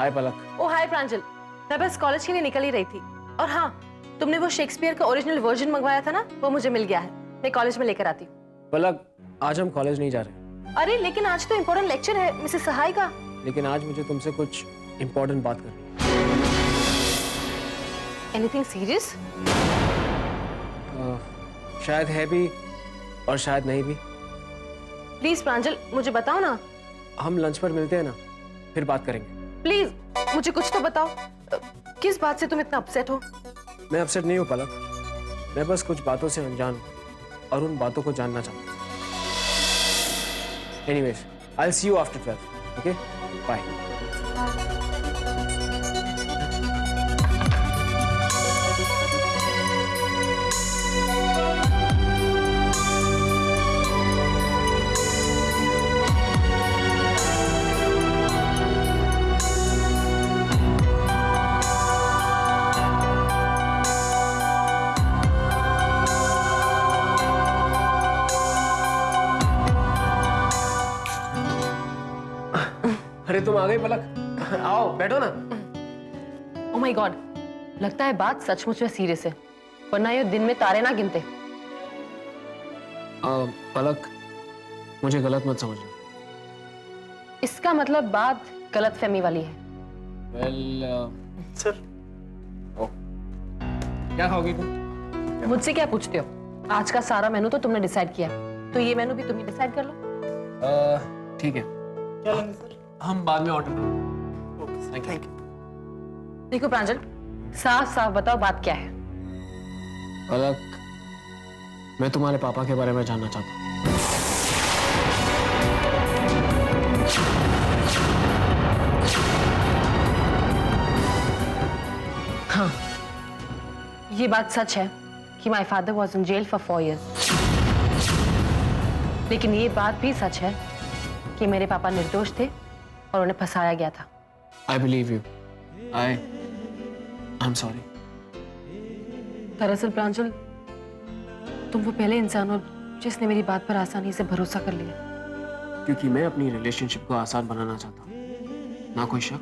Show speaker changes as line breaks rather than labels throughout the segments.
हाय पलक।
ओ हाय प्रांजल, मैं बस कॉलेज के लिए निकल ही रही थी। और हाँ, तुमने वो शेक्सपियर का ओरिजिनल वर्जन मंगवाया था ना, वो मुझे मिल गया है। मैं कॉलेज में लेकर आती हूँ।
पलक, आज हम कॉलेज नहीं जा रहे।
अरे लेकिन आज तो इम्पोर्टेंट लेक्चर है मिसेस सहाय का।
लेकिन आज मुझे तुमसे कुछ इम्पोर्टेंट बात करनी है।
Anything serious?
शायद है भी और शायद नहीं भी।
प्लीज प्रांजल, मुझे बताओ ना।
हम लंच पर मिलते हैं ना, फिर बात करेंगे।
प्लीज मुझे कुछ तो बताओ, किस बात से तुम इतना अपसेट हो?
मैं अपसेट नहीं हूँ पलक, मैं बस कुछ बातों से अनजान हूँ और उन बातों को जानना चाहता हूँ। Anyways, I will see you after 12, okay? Bye. अरे तुम आ गई पलक, आओ बैठो ना।
ओह माय गॉड, लगता है बात सचमुच में सीरियस है, वरना ये दिन में तारे ना गिनते।
पलक, मुझे गलत मत समझना।
इसका मतलब बात गलतफहमी वाली है।
सर क्या खाओगी तुम?
मुझसे क्या पूछते हो? आज का सारा मेनू तो तुमने डिसाइड किया, तो ये मेनू भी तुम ही डिसाइड कर लो।
ठीक है,
क्या लेंगे सर?
हम बाद में ऑर्डर करेंगे।
Thank you.
देखो प्रांजल, साफ साफ बताओ बात क्या है।
पलक, मैं तुम्हारे पापा के बारे में जानना चाहता हूँ।
हाँ, ये बात सच है कि my father was in jail for 4 years। लेकिन ये बात भी सच है कि मेरे पापा निर्दोष थे और उन्हें फंसाया गया था।
I believe you. I'm sorry.
दरअसल प्रांजल, तुम वो पहले इंसान हो जिसने मेरी बात पर आसानी से भरोसा कर लिया।
क्योंकि मैं अपनी रिलेशनशिप को आसान बनाना चाहता हूँ, ना कोई शक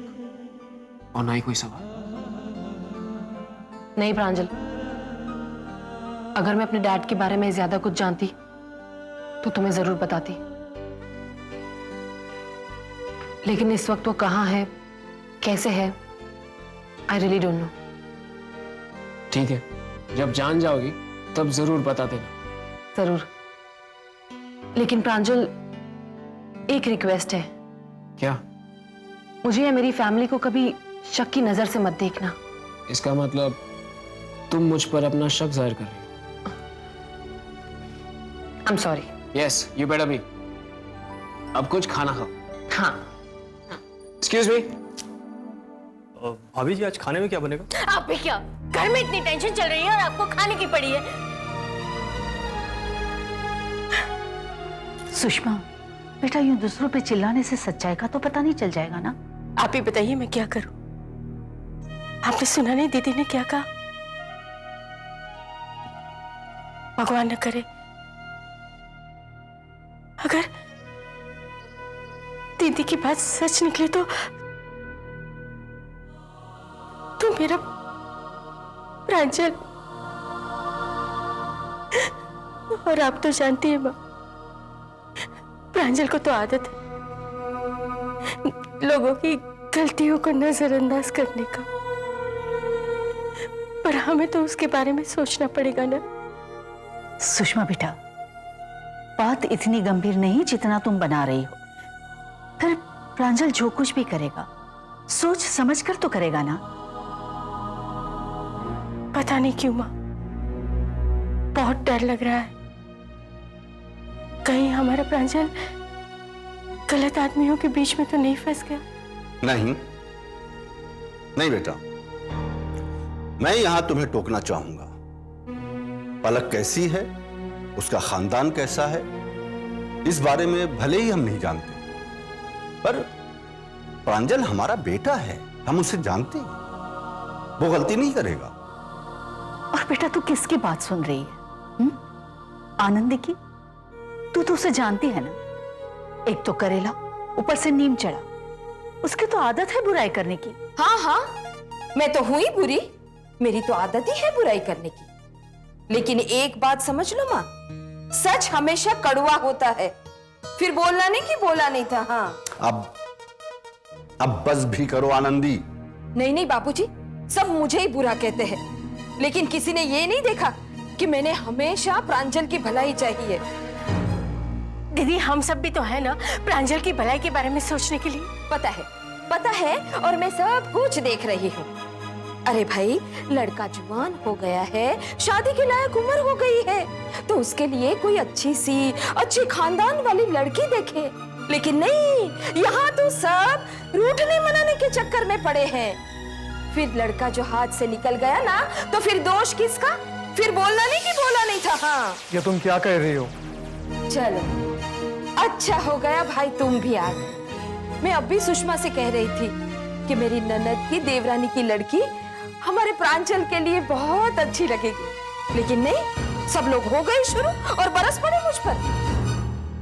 और ना ही कोई सवाल।
नहीं प्रांजल, अगर मैं अपने डैड के बारे में ज्यादा कुछ जानती तो तुम्हें जरूर बताती, लेकिन इस वक्त वो कहाँ है, कैसे है, आई रियली डोंट नो।
ठीक है, जब जान जाओगी तब जरूर बता देना।
जरूर, लेकिन प्रांजल एक रिक्वेस्ट है।
क्या?
मुझे या मेरी फैमिली को कभी शक की नजर से मत देखना।
इसका मतलब तुम मुझ पर अपना शक जाहिर कर रही हो।
I am sorry.
Yes, you better be. अब कुछ खाना खाओ।
हाँ।
Excuse me.
भाभी जी, आज खाने में क्या बनेगा?
आप भी क्या, घर में इतनी टेंशन चल रही है और आपको खाने की पड़ी है।
सुषमा बेटा, यूं दूसरों पे चिल्लाने से सच्चाई का तो पता नहीं चल जाएगा ना।
आप ही बताइए मैं क्या करूं? आपने सुना नहीं दीदी ने क्या कहा? भगवान न करे अगर दीदी की बात सच निकली तो मेरा प्रांजल, और आप तो जानती है माँ, प्रांजल को तो आदत है लोगों की गलतियों को नजरअंदाज करने का, पर हमें तो उसके बारे में सोचना पड़ेगा ना।
सुषमा बेटा, बात इतनी गंभीर नहीं जितना तुम बना रही हो। फिर प्रांजल जो कुछ भी करेगा सोच समझ कर तो करेगा ना।
पता नहीं क्यों माँ, बहुत डर लग रहा है, कहीं हमारा प्रांजल गलत आदमियों के बीच में तो नहीं फंस गया।
नहीं नहीं बेटा, मैं यहां तुम्हें टोकना चाहूंगा। पलक कैसी है, उसका खानदान कैसा है, इस बारे में भले ही हम नहीं जानते, पर प्रांजल हमारा बेटा है, हम उसे जानते हैं, वो गलती नहीं करेगा।
और बेटा तू किसकी बात सुन रही है? आनंदी की? तू तो उसे जानती है ना, एक तो करेला, ऊपर से नीम चढ़ा, उसकी तो आदत है बुराई करने की।
हाँ हाँ, मैं तो हुई बुरी, मेरी तो आदत ही है बुराई करने की। लेकिन एक बात समझ लो माँ, सच हमेशा कड़वा होता है। फिर बोलना नहीं कि बोला नहीं था। हाँ
अब बस भी करो आनंदी।
नहीं नहीं बापूजी, सब मुझे ही बुरा कहते हैं, लेकिन किसी ने ये नहीं देखा कि मैंने हमेशा प्रांजल की भलाई चाहिए।
दीदी हम सब भी तो है ना प्रांजल की भलाई के बारे में सोचने के लिए।
पता है और मैं सब कुछ देख रही हूँ। अरे भाई, लड़का जवान हो गया है, शादी के लायक उम्र हो गई है, तो उसके लिए कोई अच्छी खानदान वाली लड़की देखे। लेकिन नहीं, यहाँ तो सब रूठने मनाने के चक्कर में पड़े हैं। फिर लड़का जो हाथ से निकल गया ना, तो फिर दोष किसका? फिर बोलना नहीं कि बोला नहीं था। हाँ,
ये तुम क्या कह रही हो?
चलो अच्छा हो गया भाई तुम भी आ गए। मैं अब भी सुषमा से कह रही थी कि मेरी ननद की देवरानी की लड़की हमारे प्रांजल के लिए बहुत अच्छी लगेगी। लेकिन नहीं, सब लोग हो गए शुरू और बरस पड़े मुझ पर।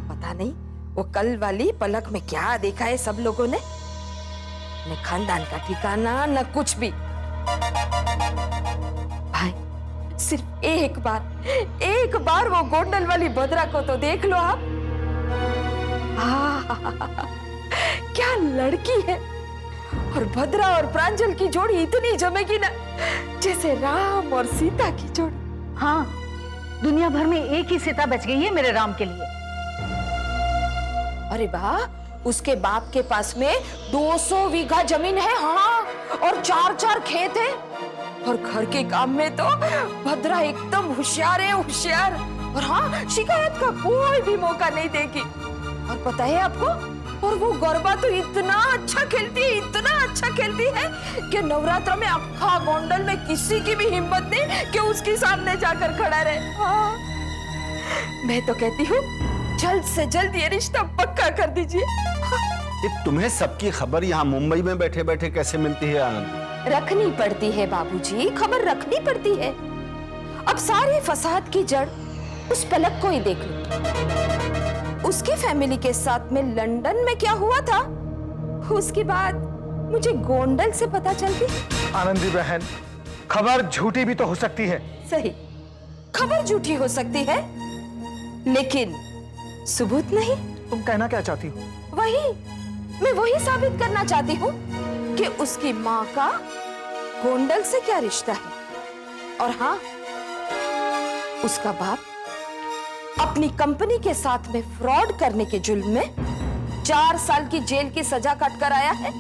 पता नहीं वो कल वाली पलक में क्या देखा है सब लोगों ने। न खानदान का ठिकाना न कुछ भी। भाई सिर्फ एक बार वो गोंडल वाली भद्रा को तो देख लो आप। क्या लड़की है। और भद्रा और प्रांजल की जोड़ी इतनी जमेगी ना, जैसे राम और सीता की जोड़ी।
हाँ, दुनिया भर में एक ही सीता बच गई है मेरे राम के लिए।
अरे वाह, उसके बाप के पास में 200 बीघा जमीन है। हाँ, और 4-4 खेत है। और घर के काम में तो भद्रा एकदम होशियार है, होशियार। और हाँ, शिकायत का कोई भी मौका नहीं देगी। और पता है आपको, और वो गरबा तो इतना अच्छा खेलती है कि नवरात्र में अक्खा गोंडल में किसी की भी हिम्मत नहीं कि उसके सामने जाकर खड़ा रहे। हाँ, मैं तो कहती हूँ जल्द से जल्द ये रिश्ता पक्का कर दीजिए।
ये तुम्हें सबकी खबर यहाँ मुंबई में बैठे बैठे कैसे मिलती है आनंदी?
रखनी पड़ती है बाबूजी, खबर रखनी पड़ती है। अब सारे फसाद की जड़ उस पलक को ही देख लो। उसकी फैमिली के साथ में लंदन में क्या हुआ था, उसके बाद मुझे गोंडल से पता चलती।
आनंदी बहन, खबर झूठी भी तो हो सकती है।
सही, खबर झूठी हो सकती है, लेकिन सबूत नहीं।
तुम कहना क्या चाहती हो?
मैं वही साबित करना चाहती हूँ कि उसकी माँ का गोंडल से क्या रिश्ता है। और हाँ, उसका बाप अपनी कंपनी के साथ में फ्रॉड करने के जुल्म में 4 साल की जेल की सजा काट कर आया है।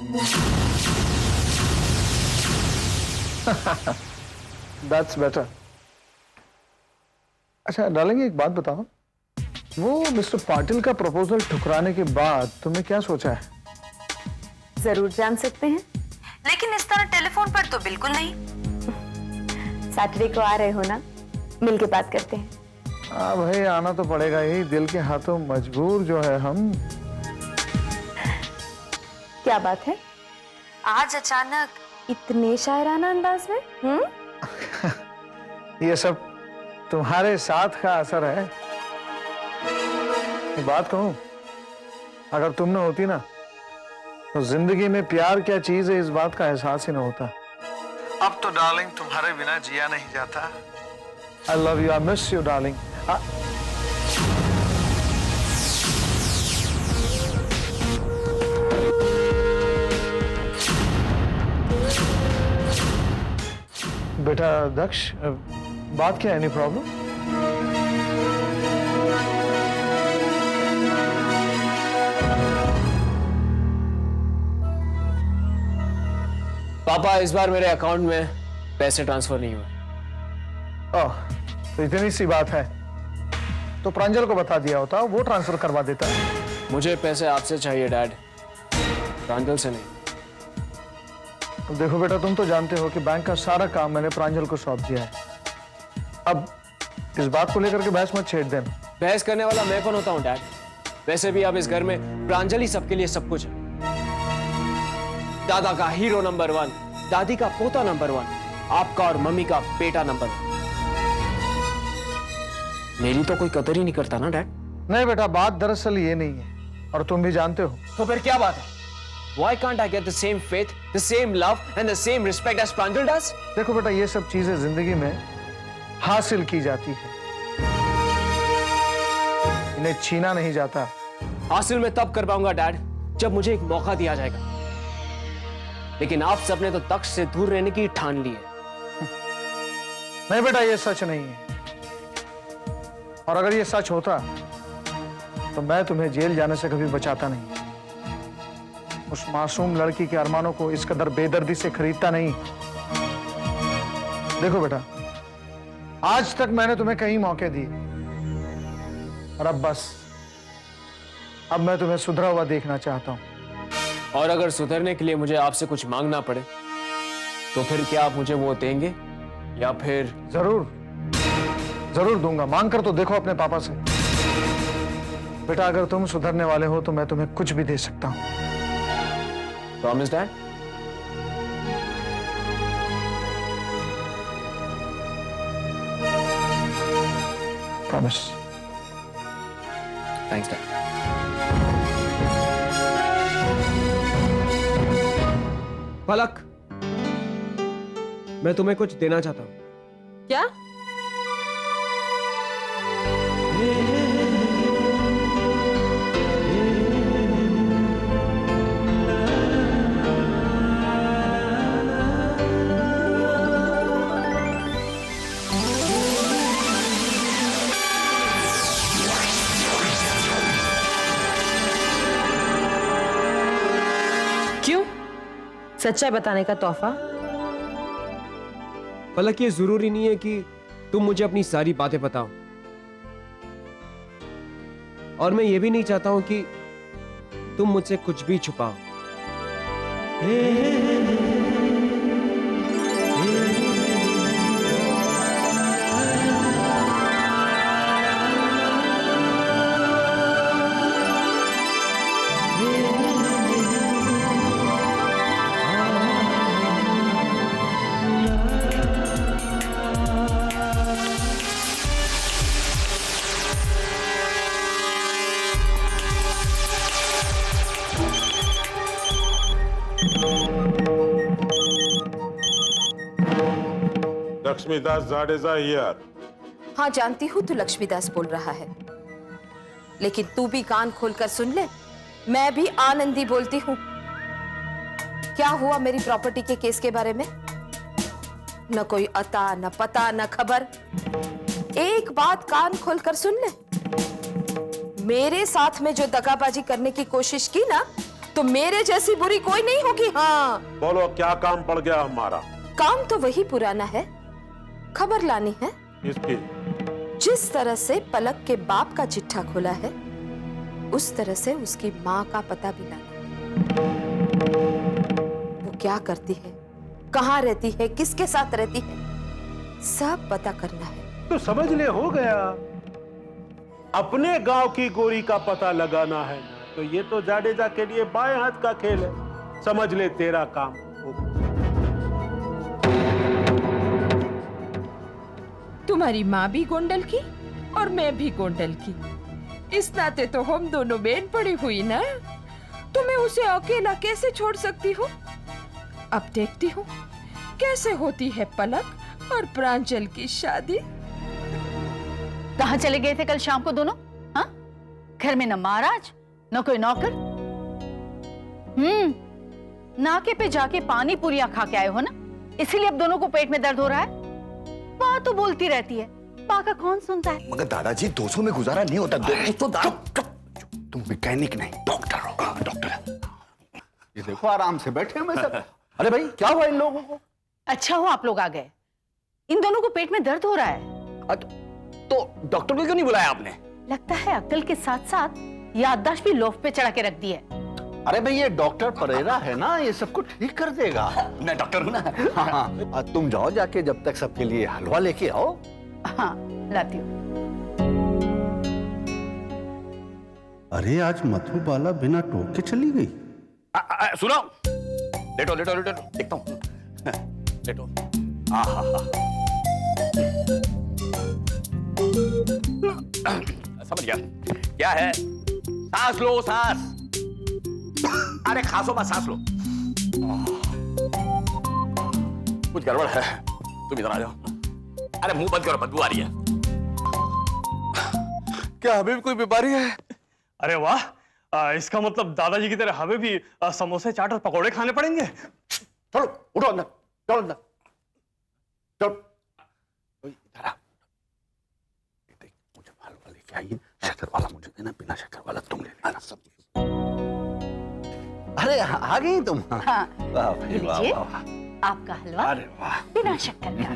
That's better. अच्छा डालेंगे, एक बात बताओ, वो मिस्टर पाटिल का प्रपोजल ठुकराने के बाद तुमने क्या सोचा है?
जरूर जान सकते हैं,
लेकिन इस तरह टेलीफोन पर तो बिल्कुल नहीं।
सैटरडे को आ रहे हो ना, मिल के बात करते हैं।
हाँ भाई, आना तो पड़ेगा ही, दिल के हाथों मजबूर जो है हम।
क्या बात है,
आज अचानक
इतने शायराना अंदाज में?
ये सब तुम्हारे साथ का असर है। एक बात कहूं, अगर तुम न होती ना, तो जिंदगी में प्यार क्या चीज है इस बात का एहसास ही न होता। अब तो डार्लिंग तुम्हारे बिना जिया नहीं जाता। I love you, I miss you, darling. बेटा दक्ष, बात क्या है? Any problem?
पापा, इस बार मेरे अकाउंट में पैसे ट्रांसफर नहीं हुए।
ओह, तो इतनी सी बात है तो प्रांजल को बता दिया होता, वो ट्रांसफर करवा देता।
मुझे पैसे आपसे चाहिए डैड, प्रांजल से नहीं।
अब देखो बेटा, तुम तो जानते हो कि बैंक का सारा काम मैंने प्रांजल को सौंप दिया है। अब इस बात को लेकर के बहस मत छेड़ देना।
बहस करने वाला मैं कौन होता हूँ डैड? वैसे भी अब इस घर में प्रांजल ही सबके लिए सब कुछ है। दादा का हीरो नंबर 1, दादी का पोता नंबर 1, आपका और मम्मी का बेटा नंबर 1। मेरी तो कोई कदर ही नहीं करता ना डैड।
नहीं बेटा, बात दरअसल ये नहीं है, और तुम भी जानते हो।
तो फिर क्या बात है? Why can't I get the same faith, the same love and the same respect as Pranjal does?
देखो बेटा, ये सब चीजें जिंदगी में हासिल की जाती है, इन्हें छीना नहीं जाता।
हासिल मैं तब कर पाऊंगा डैड, जब मुझे एक मौका दिया जाएगा। लेकिन आप सबने तो तख्त से दूर रहने की ठान ली है।
नहीं बेटा, ये सच नहीं है, और अगर ये सच होता तो मैं तुम्हें जेल जाने से कभी बचाता नहीं। उस मासूम लड़की के अरमानों को इस कदर बेदर्दी से खरीदता नहीं। देखो बेटा, आज तक मैंने तुम्हें कई मौके दिए, और अब बस, अब मैं तुम्हें सुधरा हुआ देखना चाहता हूं।
और अगर सुधरने के लिए मुझे आपसे कुछ मांगना पड़े तो फिर क्या आप मुझे वो देंगे, या फिर?
जरूर जरूर दूंगा। मांग कर तो देखो अपने पापा से। बेटा, अगर तुम सुधरने वाले हो तो मैं तुम्हें कुछ भी दे सकता हूं।
Promise dad?
Promise.
Thanks dad. Palak, मैं तुम्हें कुछ देना चाहता हूं।
क्या? क्यों? सच्चाई बताने का तोहफा?
पलक, ये जरूरी नहीं है कि तुम मुझे अपनी सारी बातें बताओ, और मैं ये भी नहीं चाहता हूं कि तुम मुझसे कुछ भी छुपाओ।
लक्ष्मीदास जाडेजा हियर।
हाँ, जानती हूँ तू लक्ष्मीदास बोल रहा है, लेकिन तू भी कान खोलकर सुन ले, मैं भी आनंदी बोलती हूँ। क्या हुआ मेरी प्रॉपर्टी के केस के बारे में? न कोई अता, न पता, न खबर। एक बात कान खोलकर सुन ले, मेरे साथ में जो दगाबाजी करने की कोशिश की ना, तो मेरे जैसी बुरी कोई नहीं होगी। हाँ,
बोलो, क्या काम पड़ गया हमारा?
काम तो वही पुराना है, खबर लानी है।
इसकी?
जिस तरह से पलक के बाप का चिट्ठा खोला है, उस तरह से उसकी माँ का पता भी लाना। वो क्या करती है, कहाँ रहती है, किसके साथ रहती है, सब पता करना है।
तो समझ ले, हो गया। अपने गांव की गोरी का पता लगाना है ना, तो ये तो जाडेजा के लिए बाएं हाथ का खेल है। समझ ले, तेरा काम हो गया।
तुम्हारी माँ भी गोंडल की और मैं भी गोंडल की, इस नाते तो हम दोनों बहन पड़ी हुई ना। तो मैं उसे अकेला कैसे छोड़ सकती हूँ? अब देखती हूँ कैसे होती है पलक और प्रांजल की शादी।
कहाँ चले गए थे कल शाम को दोनों? हाँ, घर में न महाराज न कोई नौकर। नाके पे जाके पानी पूरियां खा के आए हो ना, इसीलिए अब दोनों को पेट में दर्द हो रहा है। बात तो बोलती रहती है, पाका कौन सुनता है?
मगर दादाजी 200 में गुजारा नहीं होता। तुम मैकेनिक नहीं, डॉक्टर हो। डॉक्टर,
ये देखो, आराम से बैठे हैं सब। अरे भाई, क्या हुआ इन लोगों को?
अच्छा हो आप लोग आ गए। इन दोनों को पेट में दर्द हो रहा है।
तो डॉक्टर को क्यों नहीं बुलाया आपने?
लगता है अक्ल के साथ साथ याददाश्त भी लोफ पे चढ़ा के रख दी है।
अरे भाई, ये डॉक्टर परेरा है ना, ये सबको ठीक कर देगा।
मैं डॉक्टर हूँ ना।
हाँ, तुम जाओ, जाके जब तक सबके लिए हलवा लेके आओ।
हाँ, लाती हूँ।
अरे, आज मधुबाला बिना टोक के चली गई।
सुनो, लेटो लेटो लेटो, देखता हूँ। लेटो। समझ गया। क्या है? सांस लो, सांस। अरे खांसो मत, सांस लो। कुछ गड़बड़ है, तुम इधर आ जाओ। अरे मुंह बंद करो, बदबू आ रही है। क्या अभी भी कोई बीमारी है?
अरे वाह, इसका मतलब दादाजी की तरह हमें भी समोसे, चाट और पकौड़े खाने पड़ेंगे।
चलो उठो अंदर, चलो अंदर, चलो इधर आ। मुझे हलवा लेके आइए, शक्कर वाला मुझे देना, बिना शक्कर वाला तुम ले लेना सब। अरे आ गई तुम?
हाँ,
वाह भाई, वाह
लीजिए
वाह।
आपका हलवा
अरे वाह,
बिना शक्कर का।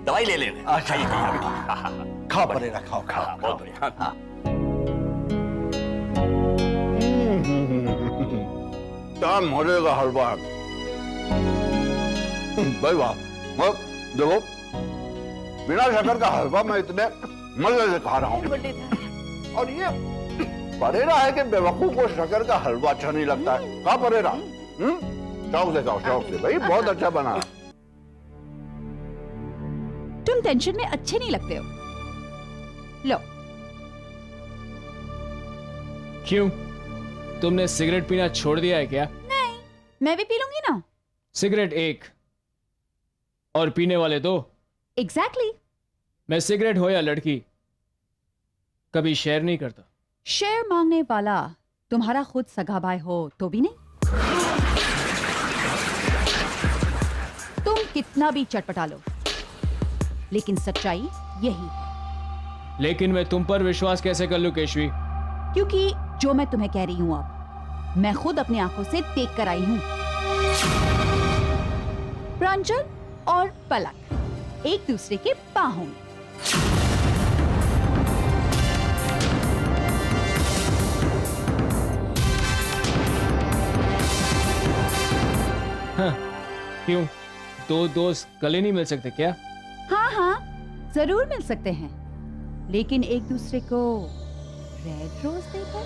दवाई ले लेने। अच्छा ये खाओ परेरा, खाओ खाओ, बहुत बढ़िया। क्या मजे का हलवा है भाई, वाह। देखो बिना शक्कर का हलवा मैं इतने मजे से खा रहा हूँ, और ये परेरा है कि बेवकूफ को शक्कर का हलवा अच्छा नहीं लगता है। कहा परेरा, शौक से खाओ, शौक से भाई, बहुत अच्छा बना।
तुम टेंशन में अच्छे नहीं लगते हो। लो।
क्यों, तुमने सिगरेट पीना छोड़ दिया है क्या?
नहीं, मैं भी पी लूंगी ना।
सिगरेट एक और पीने वाले दो।
एग्जैक्टली।
मैं सिगरेट हो या लड़की कभी शेयर नहीं करता।
शेयर मांगने वाला तुम्हारा खुद सगा भाई हो तो भी नहीं। तुम कितना भी चटपटा लो, लेकिन सच्चाई यही है।
लेकिन मैं तुम पर विश्वास कैसे कर लूं केशवी?
क्योंकि जो मैं तुम्हें कह रही हूं अब मैं खुद अपनी आंखों से देख कर आई हूं। प्रांजल और पलक एक दूसरे के बाहों में।
हाँ, क्यों, दो दोस्त गले नहीं मिल सकते क्या?
हाँ हाँ, जरूर मिल सकते हैं, लेकिन एक दूसरे को रेड रोज देकर।